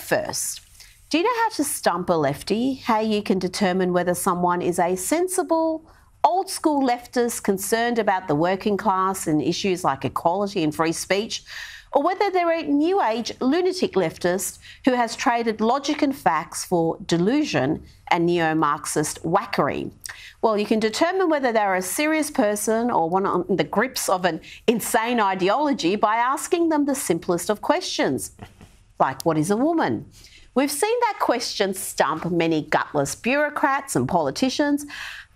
first. Do you know how to stump a lefty? How you can determine whether someone is a sensible, old-school leftist concerned about the working class and issues like equality and free speech, or whether they're a new-age lunatic leftist who has traded logic and facts for delusion and neo-Marxist wackery? Well, you can determine whether they're a serious person or one on the grips of an insane ideology by asking them the simplest of questions, like, what is a woman? We've seen that question stump many gutless bureaucrats and politicians,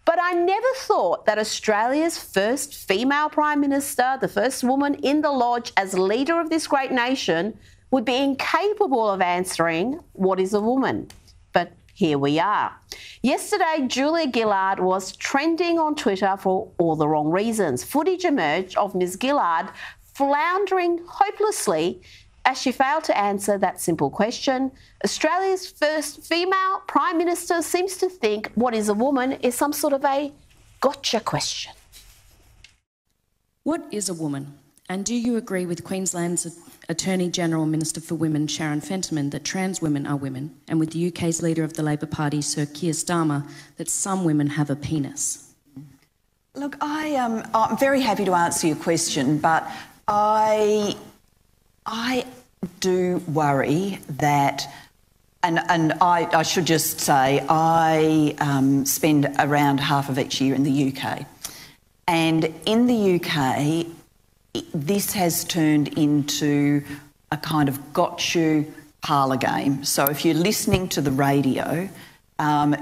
but I never thought that Australia's first female Prime Minister, the first woman in the lodge as leader of this great nation, would be incapable of answering what is a woman. But here we are. Yesterday, Julia Gillard was trending on Twitter for all the wrong reasons. Footage emerged of Ms Gillard floundering hopelessly as she failed to answer that simple question. Australia's first female Prime Minister seems to think what is a woman is some sort of a gotcha question. What is a woman? And do you agree with Queensland's Attorney-General Minister for Women, Sharon Fentiman, that trans women are women, and with the UK's leader of the Labor Party, Sir Keir Starmer, that some women have a penis? Look, I'm very happy to answer your question, but I do worry that, and I should just say, I spend around half of each year in the UK. And in the UK, this has turned into a kind of got-you parlour game. So if you're listening to the radio,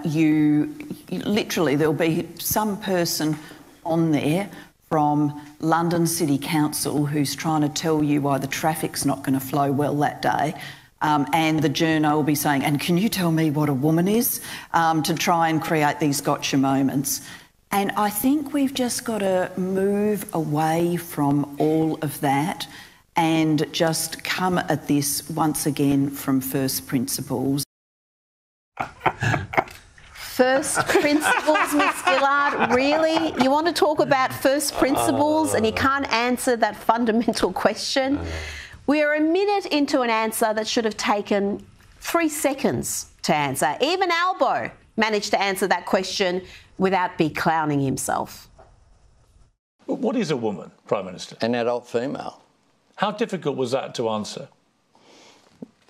you literally, there'll be some person on there from London City Council who's trying to tell you why the traffic's not going to flow well that day. And the journo will be saying, and can you tell me what a woman is? To try and create these gotcha moments. And I think we've just got to move away from all of that and just come at this once again from first principles. First principles, Miss Gillard? Really? You want to talk about first principles and you can't answer that fundamental question? We are a minute into an answer that should have taken 3 seconds to answer. Even Albo managed to answer that question without beclowning himself. What is a woman, Prime Minister? An adult female. How difficult was that to answer?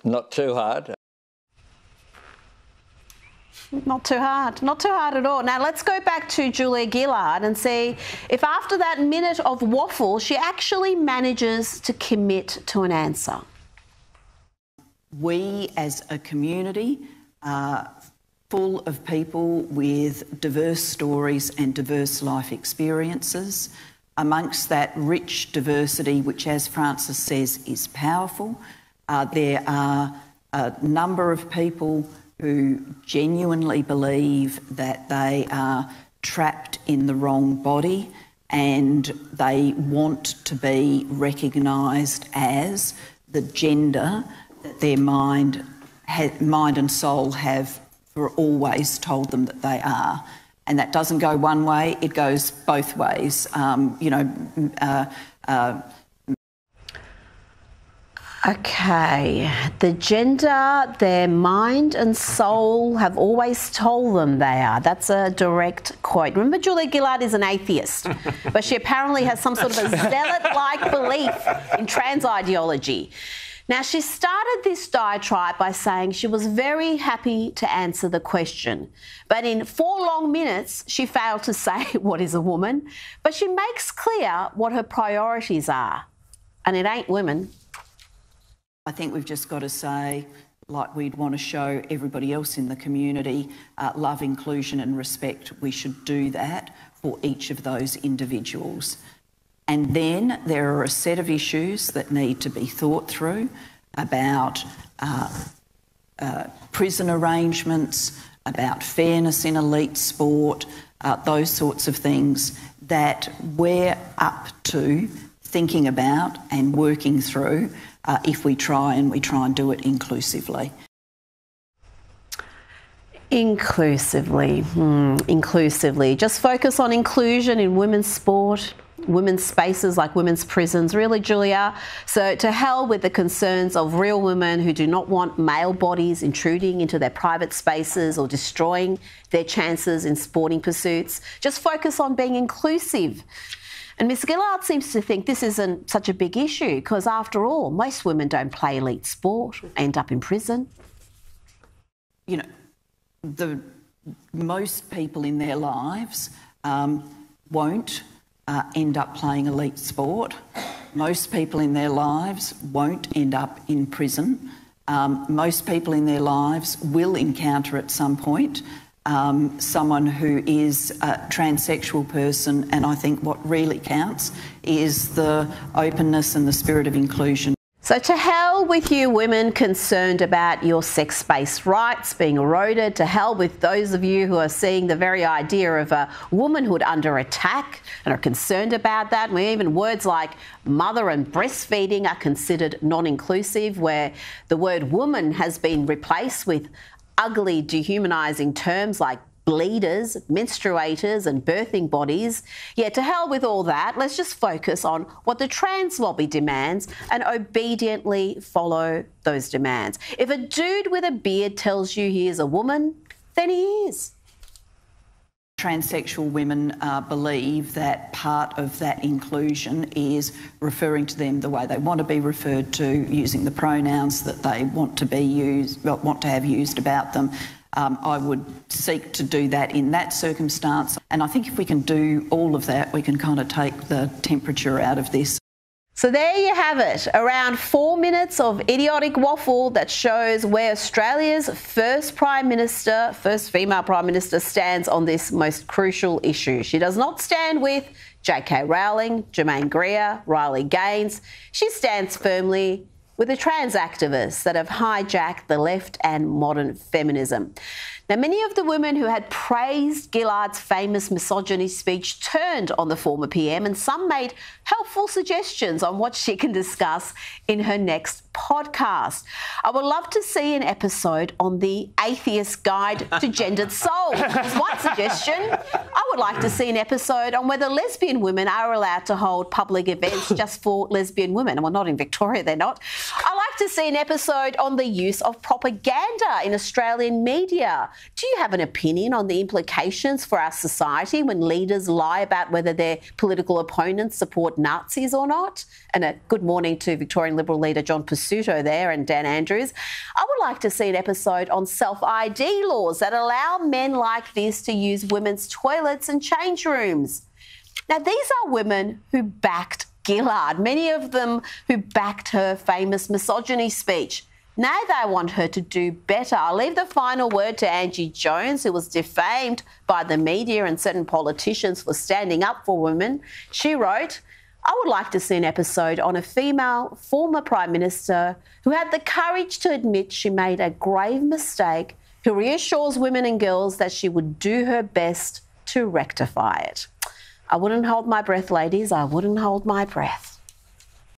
Not too hard. Not too hard. Not too hard at all. Now, let's go back to Julia Gillard and see if after that minute of waffle, she actually manages to commit to an answer. We as a community are full of people with diverse stories and diverse life experiences. Amongst that rich diversity, which, as Frances says, is powerful, there are a number of people who genuinely believe that they are trapped in the wrong body and they want to be recognised as the gender that their mind and soul have for always told them that they are. And that doesn't go one way, it goes both ways. Okay, the gender their mind and soul have always told them they are. That's a direct quote. Remember, Julia Gillard is an atheist, but she apparently has some sort of a zealot-like belief in trans ideology. Now, she started this diatribe by saying she was very happy to answer the question, but in 4 long minutes, she failed to say what is a woman, but she makes clear what her priorities are, and it ain't women. I think we've just got to say, like we'd want to show everybody else in the community, love, inclusion and respect, we should do that for each of those individuals. And then there are a set of issues that need to be thought through about prison arrangements, about fairness in elite sport, those sorts of things that we're up to thinking about and working through if we try and do it inclusively. Inclusively. Just focus on inclusion in women's sport. women's spaces like women's prisons, really, Julia. So to hell with the concerns of real women who do not want male bodies intruding into their private spaces or destroying their chances in sporting pursuits. Just focus on being inclusive. And Ms Gillard seems to think this isn't such a big issue because, after all, most women don't play elite sport, end up in prison. You know, most people in their lives won't end up playing elite sport. Most people in their lives won't end up in prison. Most people in their lives will encounter at some point someone who is a transsexual person, and I think what really counts is the openness and the spirit of inclusion. So to hell with you women concerned about your sex-based rights being eroded. To hell with those of you who are seeing the very idea of a womanhood under attack and are concerned about that, where even words like mother and breastfeeding are considered non-inclusive, where the word woman has been replaced with ugly, dehumanising terms like bleeders, menstruators and birthing bodies. Yeah, to hell with all that. Let's just focus on what the trans lobby demands and obediently follow those demands. If a dude with a beard tells you he is a woman, then he is. Transsexual women believe that part of that inclusion is referring to them the way they want to be referred to, using the pronouns that they want to have used about them. I would seek to do that in that circumstance. And I think if we can do all of that, we can kind of take the temperature out of this. So there you have it, around 4 minutes of idiotic waffle that shows where Australia's first female Prime Minister stands on this most crucial issue. She does not stand with J.K. Rowling, Germaine Greer, Riley Gaines. She stands firmly with the trans activists that have hijacked the left and modern feminism. Now, many of the women who had praised Gillard's famous misogyny speech turned on the former PM, and some made helpful suggestions on what she can discuss in her next podcast. I would love to see an episode on the Atheist Guide to Gendered Souls. Is one suggestion. I would like to see an episode on whether lesbian women are allowed to hold public events just for lesbian women. Well, not in Victoria, they're not. I like to see an episode on the use of propaganda in Australian media. Do you have an opinion on the implications for our society when leaders lie about whether their political opponents support Nazis or not? And a good morning to Victorian Liberal leader John Pesutto there and Dan Andrews. I would like to see an episode on self-ID laws that allow men like this to use women's toilets and change rooms. Now, these are women who backed Gillard, many of them who backed her famous misogyny speech. Now they want her to do better. I'll leave the final word to Angie Jones, who was defamed by the media and certain politicians for standing up for women. She wrote, I would like to see an episode on a female former Prime Minister who had the courage to admit she made a grave mistake, who reassures women and girls that she would do her best to rectify it. I wouldn't hold my breath, ladies. I wouldn't hold my breath.